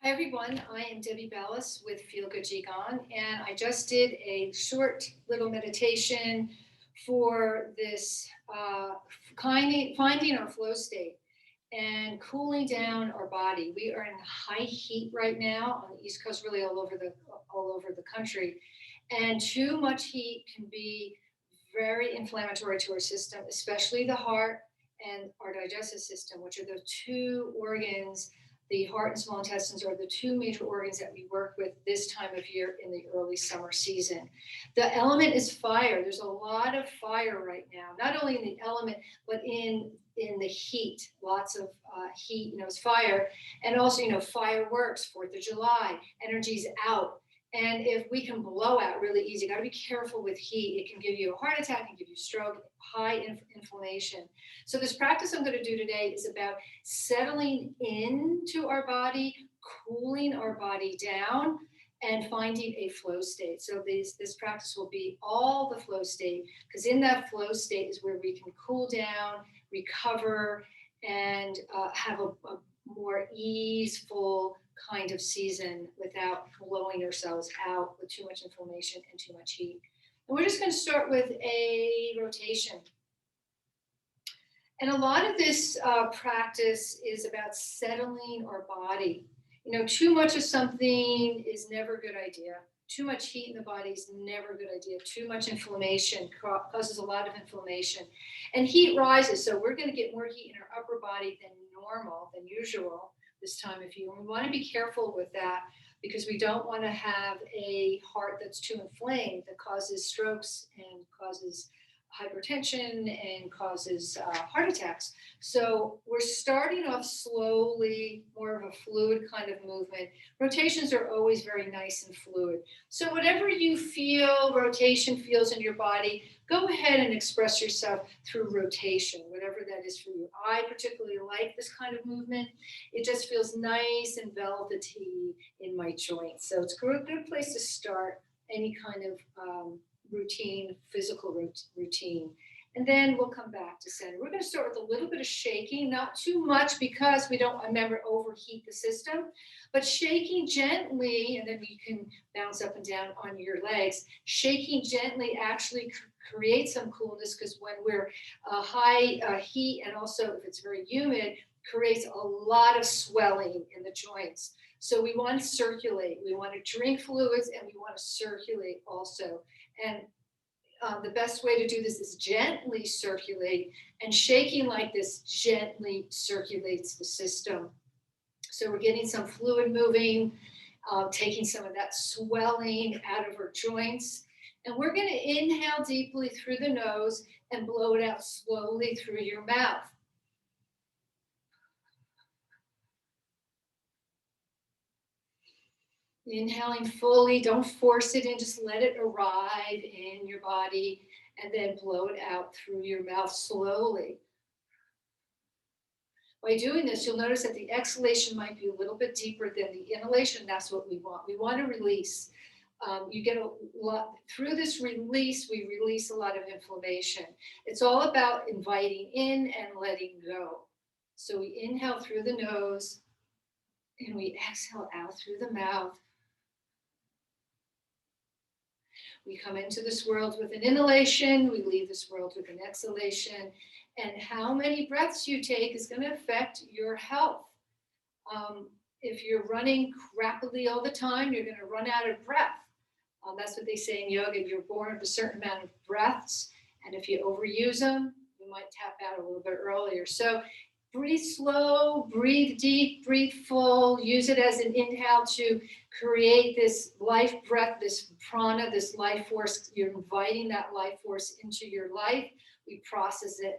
Hi everyone, I am Debbie Ballas with Feel Good Qigong, and I just did a short little meditation for this finding our flow state and cooling down our body. We are in high heat right now on the East Coast, really all over the country, and too much heat can be very inflammatory to our system, especially the heart and our digestive system, which are the two organs. The heart and small intestines are the two major organs that we work with this time of year in the early summer season. The element is fire. There's a lot of fire right now, not only in the element, but in the heat. Lots of heat, it's fire. And also, fireworks, 4th of July, energy's out. And if we can blow out really easy, got to be careful with heat. It can give you a heart attack, it can give you stroke, high inflammation. So this practice I'm going to do today is about settling into our body, cooling our body down, and finding a flow state. So this practice will be all the flow state, because in that flow state is where we can cool down, recover, and have a more easeful kind of season without blowing ourselves out with too much inflammation and too much heat. And we're just going to start with a rotation. And a lot of this practice is about settling our body. Too much of something is never a good idea. Too much heat in the body is never a good idea. Too much inflammation causes a lot of inflammation. And heat rises, so we're going to get more heat in our upper body than normal, than usual this time of year. And we want to be careful with that because we don't want to have a heart that's too inflamed that causes strokes and causes hypertension and causes heart attacks. So we're starting off slowly, more of a fluid kind of movement. Rotations are always very nice and fluid. So whatever you feel rotation feels in your body, go ahead and express yourself through rotation, whatever that is for you. I particularly like this kind of movement. It just feels nice and velvety in my joints. So it's a good place to start any kind of routine, physical routine. And then we'll come back to center. We're going to start with a little bit of shaking, not too much because we don't, remember, overheat the system, but shaking gently, and then you can bounce up and down on your legs. Shaking gently actually creates some coolness because when we're high heat, and also if it's very humid, creates a lot of swelling in the joints. So we want to circulate. We want to drink fluids, and we want to circulate also. And the best way to do this is gently circulate, and shaking like this gently circulates the system. So we're getting some fluid moving, taking some of that swelling out of our joints. And we're going to inhale deeply through the nose and blow it out slowly through your mouth. Inhaling fully, don't force it in, just let it arrive in your body and then blow it out through your mouth slowly. By doing this, you'll notice that the exhalation might be a little bit deeper than the inhalation. That's what we want. We want to release. You get a lot, through this release, we release a lot of inflammation. It's all about inviting in and letting go. So we inhale through the nose and we exhale out through the mouth. We come into this world with an inhalation, we leave this world with an exhalation, and how many breaths you take is going to affect your health. If you're running rapidly all the time, you're going to run out of breath. That's what they say in yoga. You're born with a certain amount of breaths, and if you overuse them, you might tap out a little bit earlier. So breathe slow, breathe deep, breathe full. Use it as an inhale to create this life breath, this prana, this life force. You're inviting that life force into your life. We process it,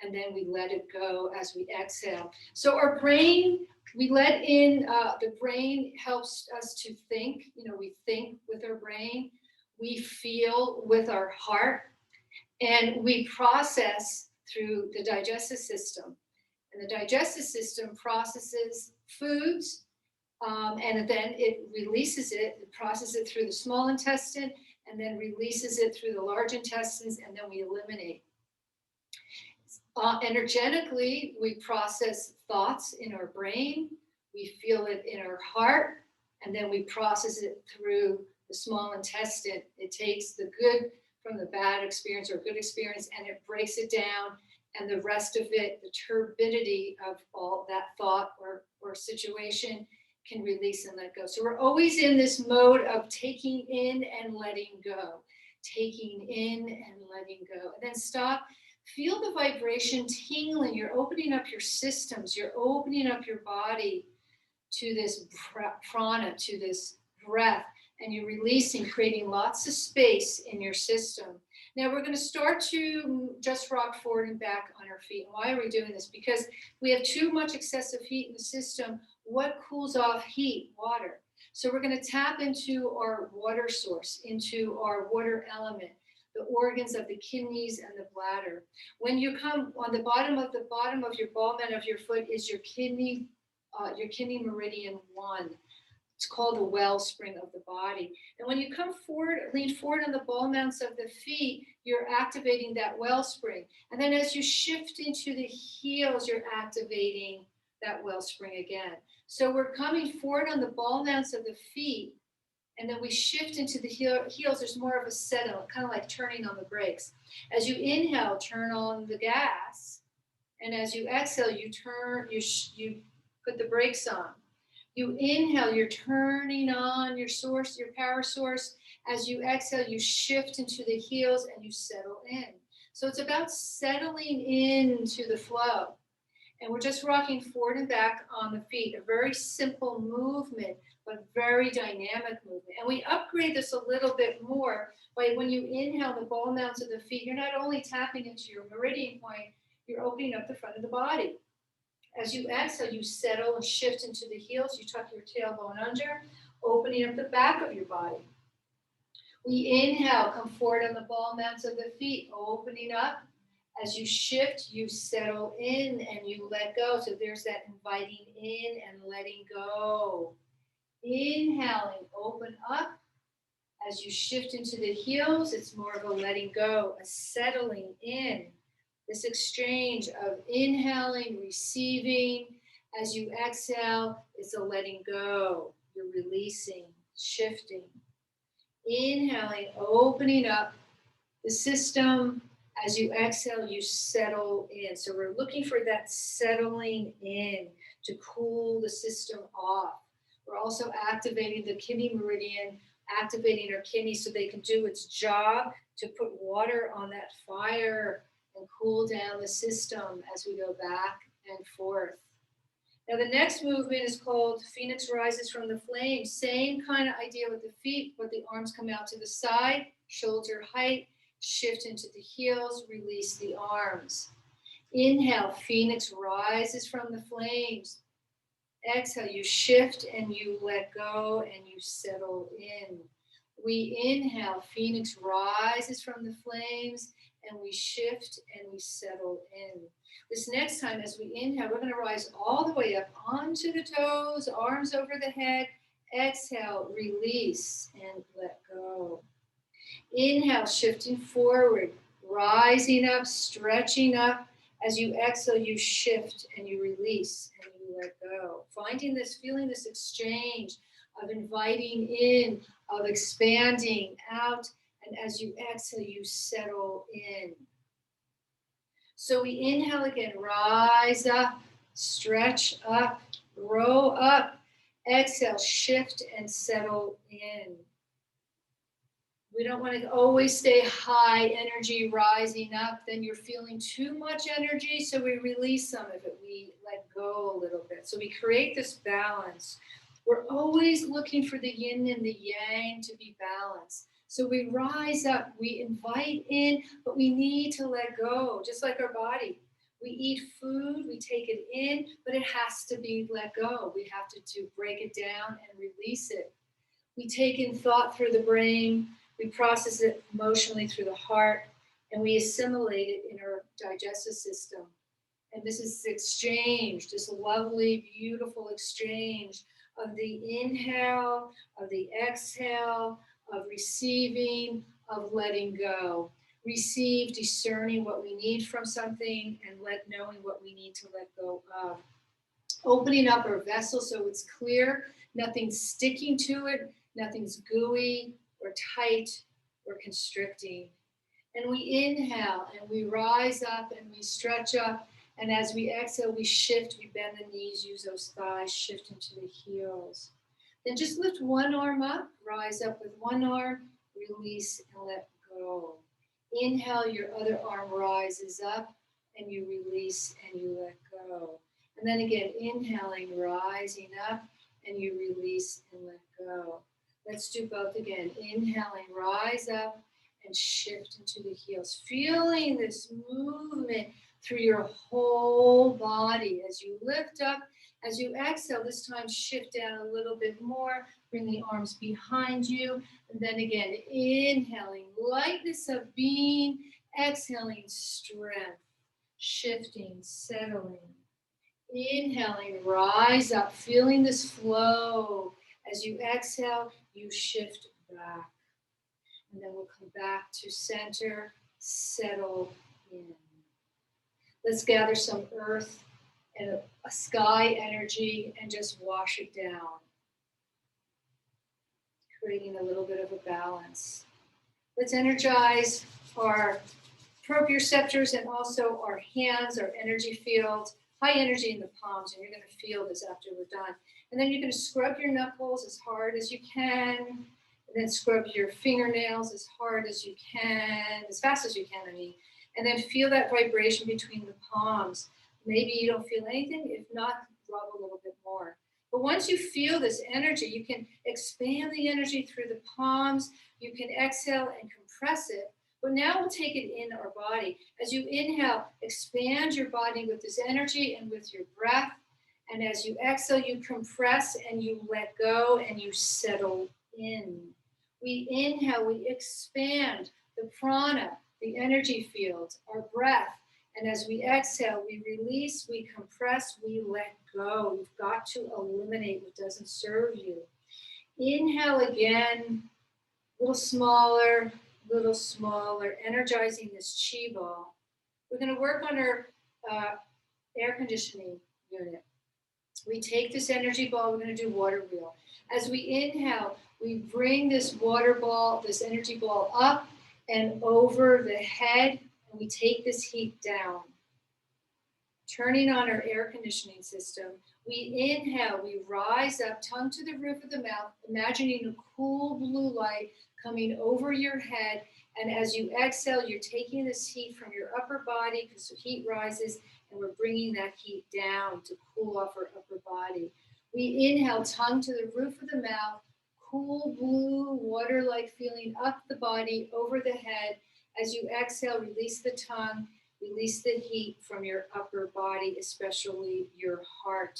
and then we let it go as we exhale. So our brain, we let in, the brain helps us to think. We think with our brain. We feel with our heart. And we process through the digestive system. And the digestive system processes foods, and then it releases it, processes it through the small intestine, and then releases it through the large intestines, and then we eliminate. Energetically, we process thoughts in our brain, We feel it in our heart, and then we process it through the small intestine. It takes the good from the bad experience or good experience, and it breaks it down, and the rest of it, the turbidity of all that thought or situation, can release and let go. So we're always in this mode of taking in and letting go, taking in and letting go. And then stop. Feel the vibration tingling. You're opening up your systems. You're opening up your body to this prana, to this breath, and you're releasing, creating lots of space in your system. Now we're going to start to just rock forward and back on our feet. And why are we doing this? Because we have too much excessive heat in the system. What cools off heat? Water. So we're going to tap into our water source, into our water element, the organs of the kidneys and the bladder. When you come on the bottom of your ball mat of your foot is your kidney meridian 1. It's called the wellspring of the body. And when you come forward, lean forward on the ball mounts of the feet, you're activating that wellspring. And then as you shift into the heels, you're activating that wellspring again. So we're coming forward on the ball mounts of the feet, and then we shift into the heels. There's more of a settle, kind of like turning on the brakes. As you inhale, turn on the gas. And as you exhale, you put the brakes on. You inhale, you're turning on your source, your power source. As you exhale, you shift into the heels and you settle in. So it's about settling into the flow. And we're just rocking forward and back on the feet. A very simple movement, but very dynamic movement. And we upgrade this a little bit more by when you inhale the ball mounts of the feet, you're not only tapping into your meridian point, you're opening up the front of the body. As you exhale, you settle and shift into the heels. You tuck your tailbone under, opening up the back of your body. We inhale, come forward on the ball mounts of the feet, opening up. As you shift, you settle in and you let go. So there's that inviting in and letting go. Inhaling, open up. As you shift into the heels, it's more of a letting go, a settling in. This exchange of inhaling, receiving. As you exhale, it's a letting go. You're releasing, shifting. Inhaling, opening up the system. As you exhale, you settle in. So we're looking for that settling in to cool the system off. We're also activating the kidney meridian, activating our kidneys so they can do its job to put water on that fire and cool down the system as we go back and forth. Now the next movement is called Phoenix Rises from the Flames. Same kind of idea with the feet, but the arms come out to the side, shoulder height, shift into the heels, release the arms. Inhale, Phoenix rises from the flames. Exhale, you shift and you let go and you settle in. We inhale, Phoenix rises from the flames, and we shift and we settle in. This next time, as we inhale, we're going to rise all the way up onto the toes, arms over the head. Exhale, release and let go. Inhale, shifting forward, rising up, stretching up. As you exhale, you shift and you release and you let go. Finding this, feeling this exchange of inviting in, of expanding out. And as you exhale, you settle in. So we inhale again, rise up, stretch up, grow up. Exhale, shift and settle in. We don't want to always stay high energy rising up. Then you're feeling too much energy, so we release some of it. We let go a little bit. So we create this balance. We're always looking for the yin and the yang to be balanced. So we rise up, we invite in, but we need to let go, just like our body. We eat food, we take it in, but it has to be let go. We have to break it down and release it. We take in thought through the brain, we process it emotionally through the heart, and we assimilate it in our digestive system. And this is exchange, this lovely, beautiful exchange of the inhale, of the exhale, of receiving, of letting go. Receive, discerning what we need from something, and knowing what we need to let go of. Opening up our vessel so it's clear, nothing's sticking to it, nothing's gooey or tight or constricting. And we inhale and we rise up and we stretch up. And as we exhale, we shift, we bend the knees, use those thighs, shift into the heels. Then just lift one arm up, rise up with one arm, release and let go. Inhale, your other arm rises up and you release and you let go. And then again, inhaling, rising up and you release and let go. Let's do both again. Inhaling, rise up and shift into the heels. Feeling this movement through your whole body as you lift up. As you exhale, this time shift down a little bit more. Bring the arms behind you. And then again, inhaling, lightness of being. Exhaling, strength. Shifting, settling. Inhaling, rise up, feeling this flow. As you exhale, you shift back. And then we'll come back to center, settle in. Let's gather some earth and a sky energy and just wash it down, creating a little bit of a balance. Let's energize our proprioceptors and also our hands, our energy field, high energy in the palms, and you're going to feel this after we're done. And then you're going to scrub your knuckles as hard as you can, and then scrub your fingernails as hard as you can, as fast as you can, and then feel that vibration between the palms. Maybe you don't feel anything. If not, rub a little bit more. But once you feel this energy, you can expand the energy through the palms. You can exhale and compress it. But now we'll take it in our body. As you inhale, expand your body with this energy and with your breath. And as you exhale, you compress and you let go and you settle in. We inhale, we expand the prana, the energy field, our breath. And as we exhale, we release, we compress, we let go. You've got to eliminate what doesn't serve you. Inhale again, a little smaller, energizing this chi ball. We're going to work on our air conditioning unit. We take this energy ball, we're going to do water wheel. As we inhale, we bring this water ball, this energy ball up and over the head, and we take this heat down. Turning on our air conditioning system, we inhale, we rise up, tongue to the roof of the mouth, imagining a cool blue light coming over your head. And as you exhale, you're taking this heat from your upper body because the heat rises, and we're bringing that heat down to cool off our upper body. We inhale, tongue to the roof of the mouth, cool blue water-like feeling up the body, over the head. As you exhale, release the tongue, release the heat from your upper body, especially your heart.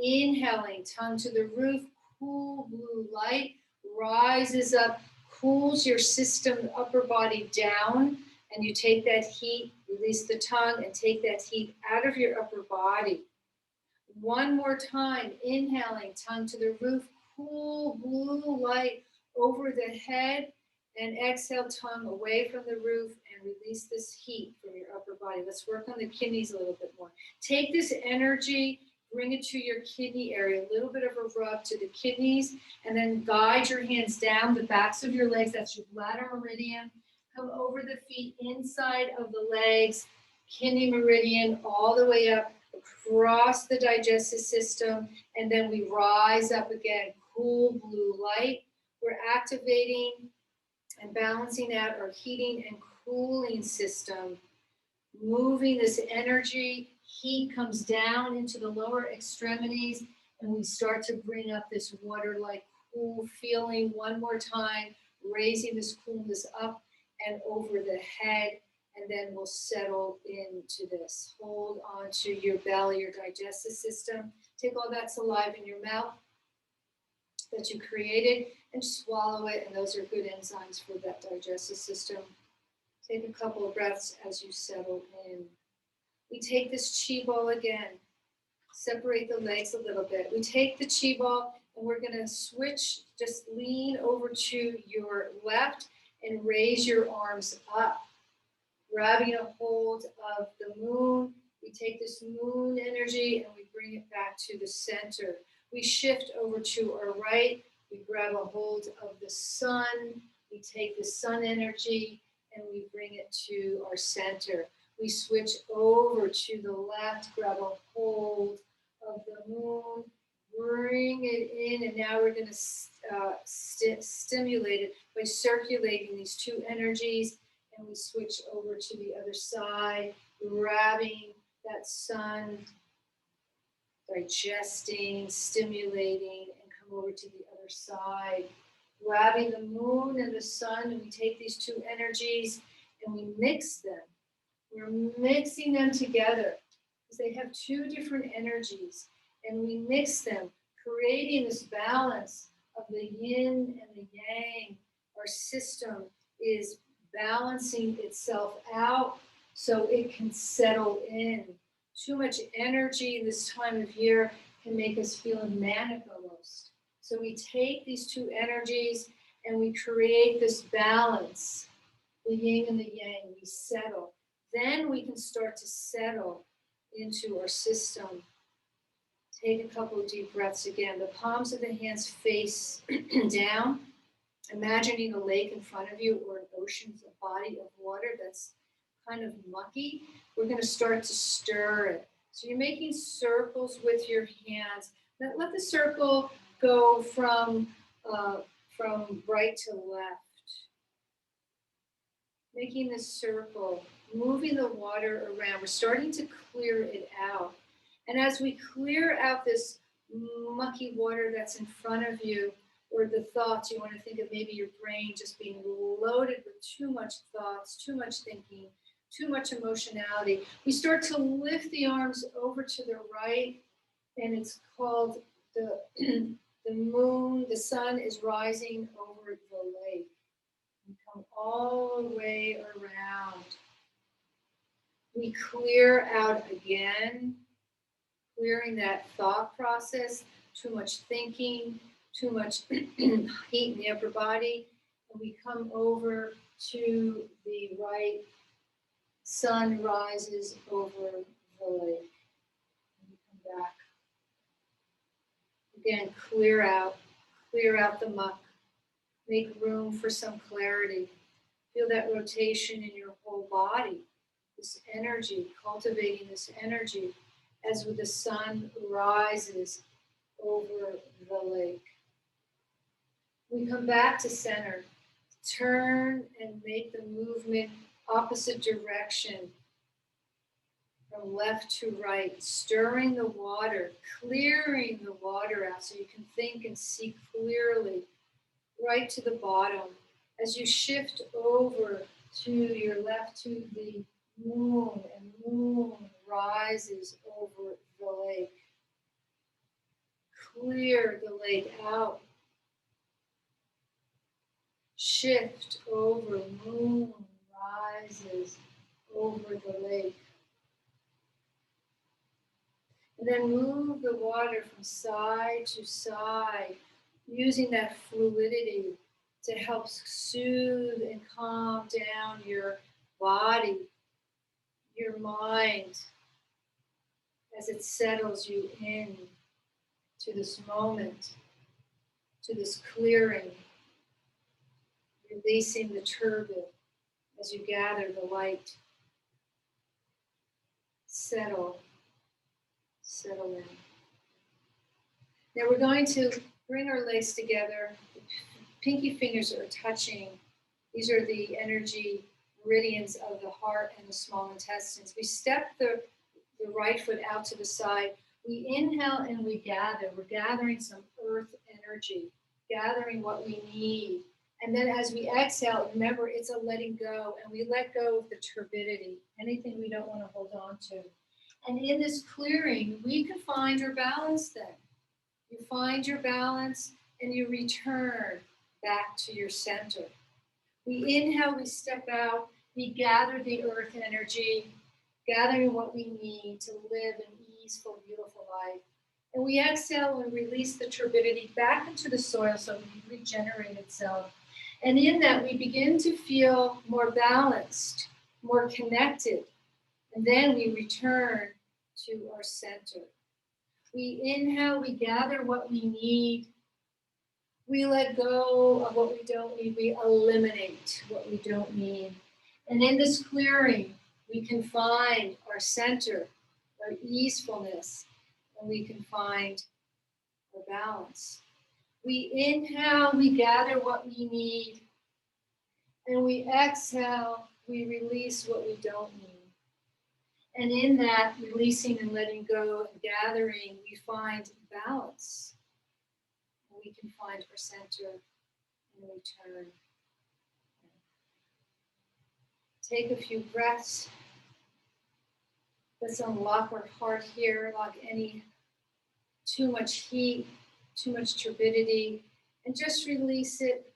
Inhaling, tongue to the roof, cool blue light rises up, cools your system, upper body down, and you take that heat, release the tongue, and take that heat out of your upper body. One more time, inhaling, tongue to the roof, cool blue light over the head, and exhale, tongue away from the roof, and release this heat from your upper body. Let's work on the kidneys a little bit more. Take this energy, bring it to your kidney area, a little bit of a rub to the kidneys, and then guide your hands down the backs of your legs. That's your bladder meridian. Come over the feet, inside of the legs, kidney meridian, all the way up, across the digestive system, and then we rise up again, cool blue light. We're activating and balancing out our heating and cooling system, moving this energy. Heat comes down into the lower extremities, and we start to bring up this water-like cool feeling one more time, raising this coolness up and over the head, and then we'll settle into this. Hold on to your belly, your digestive system. Take all that saliva in your mouth that you created and swallow it, and those are good enzymes for that digestive system. Take a couple of breaths as you settle in. We take this chi ball again, separate the legs a little bit. We take the chi ball and we're going to switch, just lean over to your left and raise your arms up, grabbing a hold of the moon We take this moon energy and we bring it back to the center. We shift over to our right. We grab a hold of the sun. We take the sun energy and we bring it to our center. We switch over to the left, grab a hold of the moon, bring it in, and now we're going to stimulate it by circulating these two energies, and we switch over to the other side, grabbing that sun, digesting, stimulating, and come over to the other side. Grabbing the moon and the sun, and we take these two energies and we mix them. We're mixing them together because they have two different energies, and we mix them, creating this balance of the yin and the yang. Our system is balancing itself out so it can settle in. Too much energy this time of year can make us feel manic almost. So we take these two energies and we create this balance, the yin and the yang. We settle. Then we can start to settle into our system. Take a couple of deep breaths again. The palms of the hands face down, imagining a lake in front of you or an ocean, a body of water that's kind of mucky. We're going to start to stir it. So you're making circles with your hands. Let the circle go from right to left. Making this circle, moving the water around. We're starting to clear it out. And as we clear out this mucky water that's in front of you, or the thoughts, you want to think of maybe your brain just being loaded with too much thoughts, too much thinking, too much emotionality. We start to lift the arms over to the right, and it's called the moon, the sun is rising over the lake. We come all the way around. We clear out again, clearing that thought process, too much thinking, too much heat in the upper body. And we come over to the right, sun rises over the lake. And we come back. Again, clear out the muck. Make room for some clarity. Feel that rotation in your whole body, this energy, cultivating this energy as the sun rises over the lake. We come back to center. Turn and make the movement opposite direction, from left to right, stirring the water, clearing the water out so you can think and see clearly, right to the bottom. As you shift over to your left to the moon, and moon rises over the lake. Clear the lake out. Shift over, moon rises over the lake. And then move the water from side to side, using that fluidity to help soothe and calm down your body, your mind, as it settles you in to this moment, to this clearing, releasing the turbid as you gather the light. Settle in. Now we're going to bring our legs together. The pinky fingers are touching. These are the energy meridians of the heart and the small intestines. We step the right foot out to the side. We inhale and we gather. We're gathering some earth energy, gathering what we need. And then as we exhale, remember it's a letting go, and we let go of the turbidity, anything we don't want to hold on to. And in this clearing, we can find your balance then. You find your balance and you return back to your center. We inhale, we step out, we gather the earth energy, gathering what we need to live an easeful, beautiful life. And we exhale and release the turbidity back into the soil so it can regenerate itself. And in that, we begin to feel more balanced, more connected, And then we return to our center. We inhale, we gather what we need. We let go of what we don't need. We eliminate what we don't need. And in this clearing, we can find our center, our easefulness, and we can find our balance. We inhale, we gather what we need. And we exhale, we release what we don't need. And in that releasing and letting go and gathering, we find balance. And we can find our center and return. Take a few breaths. Let's unlock our heart here, lock any too much heat, too much turbidity, and just release it.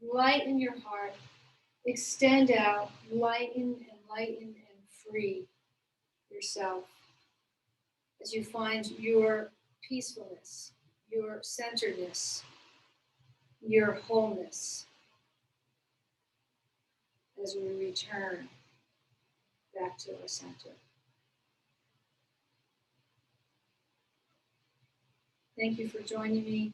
Lighten your heart. Extend out, lighten and free yourself as you find your peacefulness, your centeredness, your wholeness as we return back to our center. Thank you for joining me.